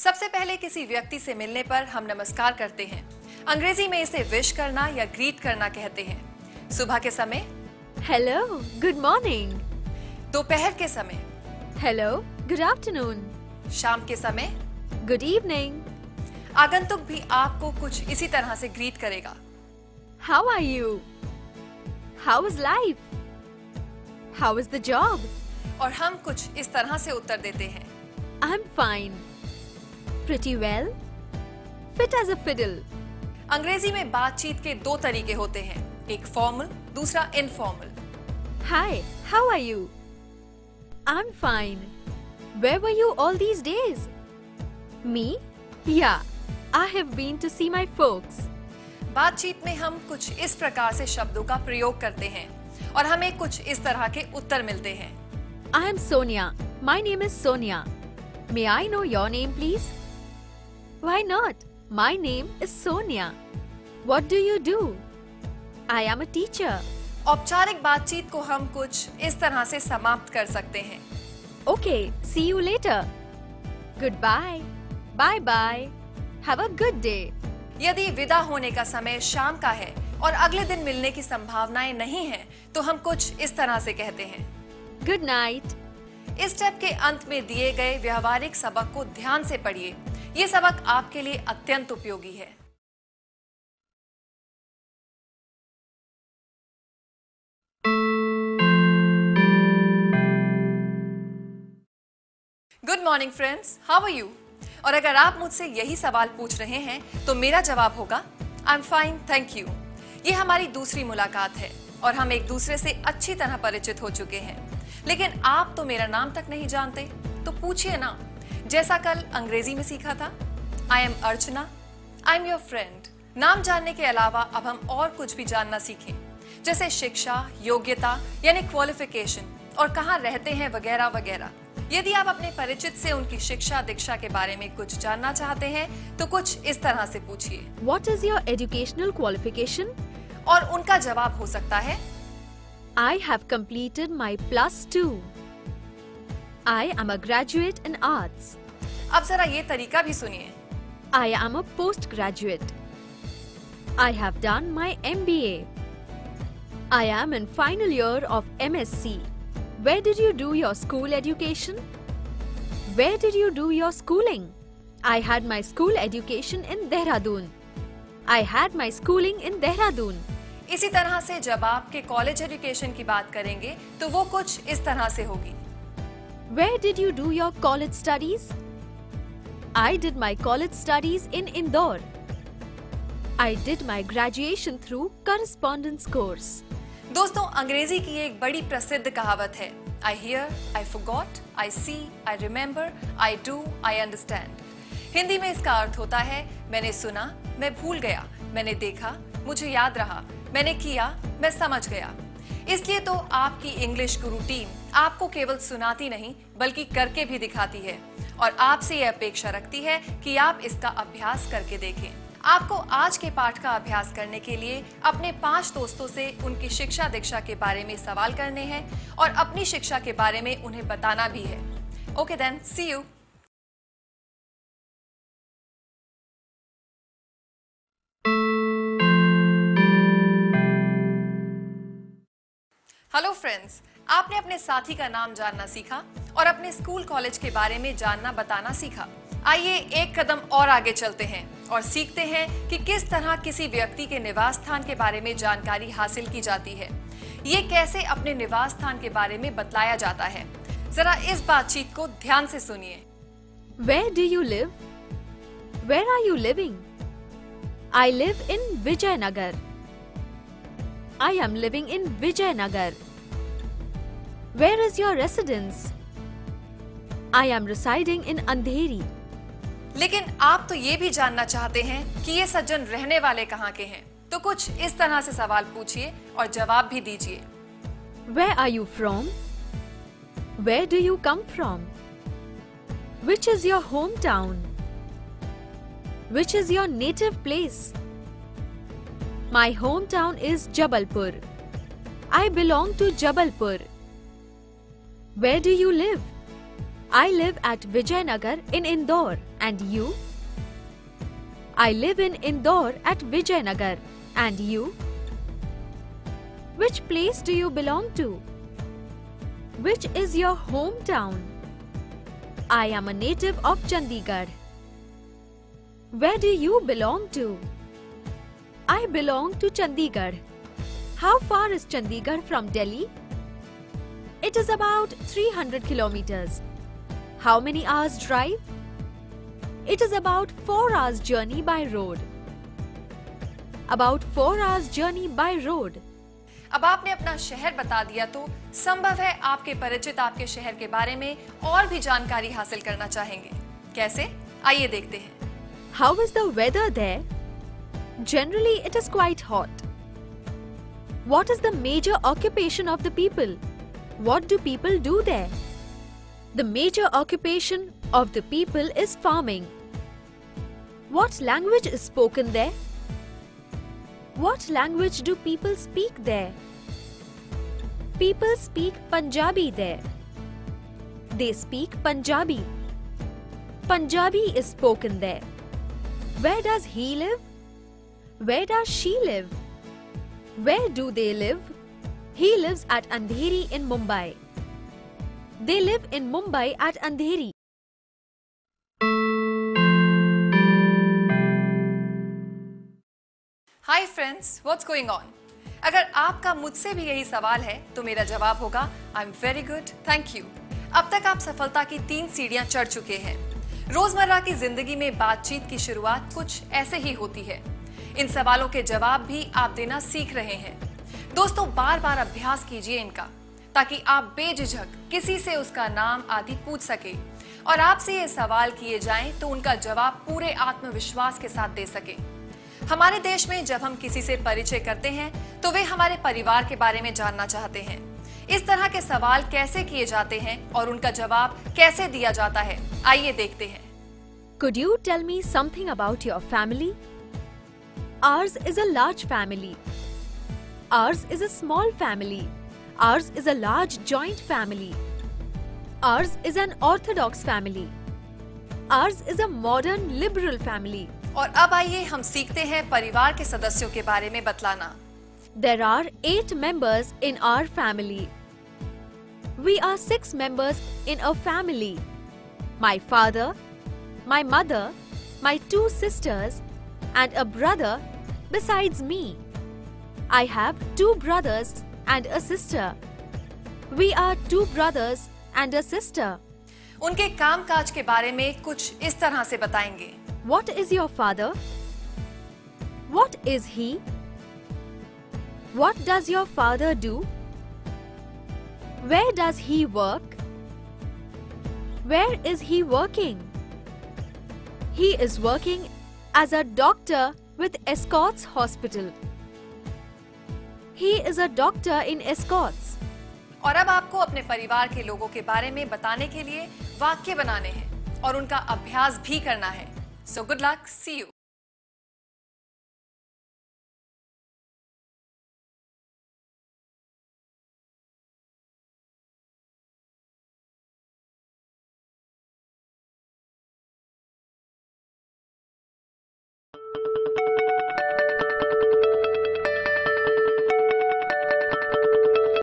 सबसे पहले किसी व्यक्ति से मिलने पर हम नमस्कार करते हैं। अंग्रेजी में इसे विश करना या ग्रीट करना कहते हैं। सुबह के समय हेलो, गुड मॉर्निंग। दोपहर के समय हेलो, गुड आफ्टरनून। शाम के समय गुड इवनिंग। आगंतुक भी आपको कुछ इसी तरह से ग्रीट करेगा। How are you? How is life? How is the job? और हम कुछ इस तरह से उत्तर देते हैं। I am fine, pretty well, fit as a fiddle. अंग्रेजी में बातचीत के दो तरीके होते हैं, एक फॉर्मल, दूसरा informal. Hi, how are you? I am fine. Where were you all these days? Me? Yeah, I have been to see my folks. बातचीत में हम कुछ इस प्रकार से शब्दों का प्रयोग करते हैं और हमें कुछ इस तरह के उत्तर मिलते हैं। I am Sonia. My name is Sonia. May I know your name, please? Why not? My name is Sonia. What do you do? I am a teacher. औपचारिक बातचीत को हम कुछ इस तरह से समाप्त कर सकते हैं। Okay, see you later. Goodbye. Bye bye. Have a good day. यदि विदा होने का समय शाम का है और अगले दिन मिलने की संभावनाएं नहीं है, तो हम कुछ इस तरह से कहते हैं। Good night. इस स्टेप के अंत में दिए गए व्यवहारिक सबक को ध्यान से पढ़िए। ये सबक आपके लिए अत्यंत उपयोगी है। Good morning friends, how are you? और अगर आप मुझसे यही सवाल पूछ रहे हैं तो मेरा जवाब होगा आई एम फाइन, थैंक यू। ये हमारी दूसरी मुलाकात है और हम एक दूसरे से अच्छी तरह परिचित हो चुके हैं, लेकिन आप तो मेरा नाम तक नहीं जानते, तो पूछिए ना। जैसा कल अंग्रेजी में सीखा था, I am Archana, I am your friend. नाम जानने के अलावा अब हम और कुछ भी जानना सीखें, जैसे शिक्षा, योग्यता यानी क्वालिफिकेशन, और कहाँ रहते हैं वगैरह वगैरह। यदि आप अपने परिचित से उनकी शिक्षा दीक्षा के बारे में कुछ जानना चाहते हैं तो कुछ इस तरह से पूछिए, What is your educational qualification? और उनका जवाब हो सकता है I have completed my +2. I am a graduate in arts. अब जरा ये तरीका भी सुनिए। I am a postgraduate. I have done my MBA. I am in final year of MSc. Where did you do your school education? Where did you do your schooling? I had my school education in Dehradun. I had my schooling in Dehradun. इसी तरह से जब आपके college education की बात करेंगे तो वो कुछ इस तरह से होगी। Where did you do your college studies? I did my college studies in Indore. I did my graduation through correspondence course. दोस्तों, अंग्रेजी की एक बड़ी प्रसिद्ध कहावत है, I hear, I forgot, I see, I remember, I do, I understand. Hindi में इसका अर्थ होता है मैंने सुना, मैं भूल गया, मैंने देखा, मुझे याद रहा, मैंने किया, मैं समझ गया। इसलिए तो आपकी इंग्लिश गुरु टीम आपको केवल सुनाती नहीं बल्कि करके भी दिखाती है और आपसे यह अपेक्षा रखती है कि आप इसका अभ्यास करके देखें। आपको आज के पाठ का अभ्यास करने के लिए अपने 5 दोस्तों से उनकी शिक्षा दीक्षा के बारे में सवाल करने हैं और अपनी शिक्षा के बारे में उन्हें बताना भी है। Okay then, see you. Hello friends, आपने अपने साथी का नाम जानना सीखा और अपने स्कूल कॉलेज के बारे में जानना बताना सीखा। आइए एक कदम और आगे चलते हैं और सीखते हैं कि किस तरह किसी व्यक्ति के निवास स्थान के बारे में जानकारी हासिल की जाती है। ये कैसे अपने निवास स्थान के बारे में बतलाया जाता है। जरा इस बातचीत को ध्यान से सुनिए। Where do you live? Where are you living? I live in Vijayanagar. I am living in Vijayanagar. Where is your residence? I am residing in Andheri. लेकिन आप तो ये भी जानना चाहते हैं कि ये सज्जन रहने वाले कहाँ के हैं, तो कुछ इस तरह से सवाल पूछिए और जवाब भी दीजिए। Where are you from? Where do you come from? Which is your hometown? Which is your native place? My hometown is Jabalpur. I belong to Jabalpur. Where do you live? I live at Vijayanagar in Indore And you? I live in Indore at Vijayanagar. And you? Which place do you belong to? Which is your hometown? I am a native of Chandigarh. Where do you belong to? I belong to Chandigarh. How far is Chandigarh from Delhi? It is about 300 kilometers. How many hours drive? It is about 4 hours journey by road. About 4 hours journey by road. अब आपने अपना शहर बता दिया तो संभव है आपके परिचित आपके शहर के बारे में और भी जानकारी हासिल करना चाहेंगे। कैसे? आइए देखते हैं। How is the weather there? Generally, it is quite hot. What is the major occupation of the people? What do people do there? The major occupation of the people is farming. What language is spoken there? What language do people speak there? People speak Punjabi there. They speak Punjabi. Punjabi is spoken there. Where does he live? Where does she live? Where do they live? He lives at Andheri in Mumbai. They live in Mumbai at Andheri. Hi friends, what's going on? अगर आपका मुझसे भी यही सवाल है तो मेरा जवाब होगा I am very good, thank you. अब तक आप सफलता की 3 सीढ़ियां चढ़ चुके हैं। रोजमर्रा की जिंदगी में बातचीत की शुरुआत कुछ ऐसे ही होती है। इन सवालों के जवाब भी आप देना सीख रहे हैं। दोस्तों, बार बार अभ्यास कीजिए इनका, ताकि आप बेझिझक किसी से उसका नाम आदि पूछ सके और आपसे ये सवाल किए जाएं तो उनका जवाब पूरे आत्मविश्वास के साथ दे सके। हमारे देश में जब हम किसी से परिचय करते हैं तो वे हमारे परिवार के बारे में जानना चाहते हैं। इस तरह के सवाल कैसे किए जाते हैं और उनका जवाब कैसे दिया जाता है, आइए देखते हैं। Could you tell me something about your family? Ours is a large family. Ours is a small family. Ours is a large joint family. Ours is an orthodox family. Ours is a modern liberal family. और अब आइए हम सीखते हैं परिवार के सदस्यों के बारे में बतलाना। There are 8 members in our family. We are 6 members in a family. My father, my mother, my 2 sisters, and a brother besides me. I have 2 brothers and a sister. We are 2 brothers and a sister. उनके कामकाज के बारे में कुछ इस तरह से बताएंगे। What is your father? What is he? What does your father do? Where does he work? Where is he working? He is working as a doctor with Escorts Hospital. He is a doctor in Escorts. और अब आपको अपने परिवार के लोगों के बारे में बताने के लिए वाक्य बनाने हैं और उनका अभ्यास भी करना है। So good luck, see you.